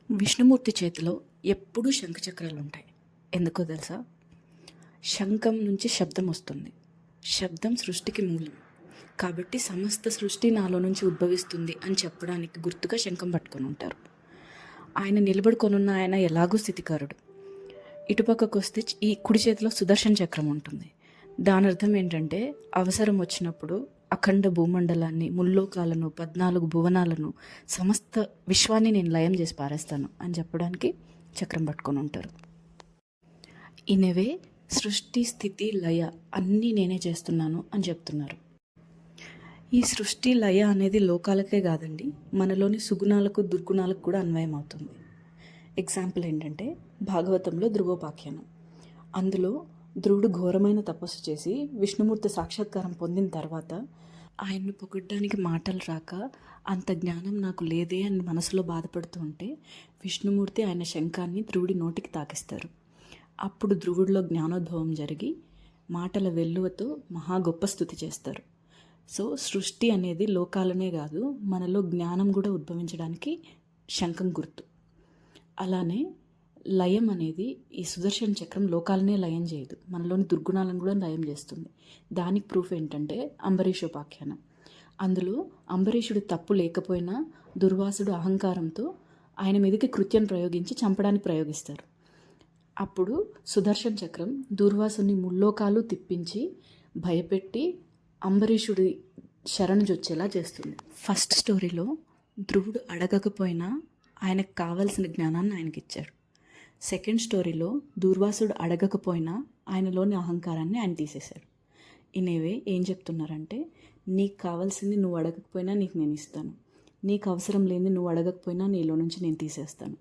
విష్ణుమూర్తి చేతిలో ఎప్పుడూ శంఖచక్రాలు ఉంటాయి. ఎందుకో తెలుసా? శంఖం నుంచి శబ్దం వస్తుంది. శబ్దం సృష్టికి మూలం. కాబట్టి సమస్త సృష్టి నాలో నుంచి ఉద్భవిస్తుంది అని చెప్పడానికి గుర్తుగా శంఖం పట్టుకొని ఉంటారు. ఆయన నిలబడుకొనున్న ఆయన ఎలాగూ స్థితికారుడు. ఇటుపక్కకు వస్తే ఈ కుడి చేతిలో సుదర్శన చక్రం ఉంటుంది. దాని అర్థం ఏంటంటే అవసరం వచ్చినప్పుడు అఖండ భూమండలాన్ని, ముల్లోకాలను, 14 భువనాలను, సమస్త విశ్వాన్ని నేను లయం చేసి పారేస్తాను అని చెప్పడానికి చక్రం పట్టుకొని ఉంటారు. ఇనవే సృష్టి, స్థితి, లయ అన్నీ నేనే చేస్తున్నాను అని చెప్తున్నారు. ఈ సృష్టి, లయ అనేది లోకాలకే కాదండి, మనలోని సుగుణాలకు, దుర్గుణాలకు కూడా అన్వయం అవుతుంది. ఎగ్జాంపుల్ ఏంటంటే భాగవతంలో ధ్రువోపాఖ్యానం. అందులో ధ్రువుడు ఘోరమైన తపస్సు చేసి విష్ణుమూర్తి సాక్షాత్కారం పొందిన తర్వాత ఆయన్ను పొగడ్డానికి మాటలు రాక అంత జ్ఞానం నాకు లేదే అని మనసులో బాధపడుతూ ఉంటే విష్ణుమూర్తి ఆయన శంఖాన్ని ధ్రువుడి నోటికి తాకిస్తారు. అప్పుడు ధ్రువుడిలో జ్ఞానోద్భవం జరిగి మాటల వెల్లువతో మహా గొప్ప స్తుతి చేస్తారు. సో సృష్టి అనేది లోకాలనే కాదు, మనలో జ్ఞానం కూడా ఉద్భవించడానికి శంఖం గుర్తు. అలానే లయం అనేది ఈ సుదర్శన చక్రం లోకాలనే లయం చేయదు, మనలోని దుర్గుణాలను కూడా లయం చేస్తుంది. దానికి ప్రూఫ్ ఏంటంటే అంబరీషోపాఖ్యానం. అందులో అంబరీషుడు తప్పు లేకపోయినా దుర్వాసుడు అహంకారంతో ఆయన మీదకి కృత్యం ప్రయోగించి చంపడానికి ప్రయోగిస్తారు. అప్పుడు సుదర్శన చక్రం దుర్వాసుని ముల్లోకాలు తిప్పించి భయపెట్టి అంబరీషుడి శరణుజొచ్చేలా చేస్తుంది. ఫస్ట్ స్టోరీలో ధ్రువుడు అడగకపోయినా ఆయనకు కావలసిన జ్ఞానాన్ని ఆయనకి ఇచ్చాడు. సెకండ్ స్టోరీలో దూర్వాసుడు అడగకపోయినా ఆయనలోని అహంకారాన్ని ఆయన తీసేశాడు. ఇనేవే ఏం చెప్తున్నారంటే, నీకు కావాల్సింది నువ్వు అడగకపోయినా నీకు నేను ఇస్తాను, నీకు అవసరం లేని నువ్వు అడగకపోయినా నీలో నుంచి నేను తీసేస్తాను.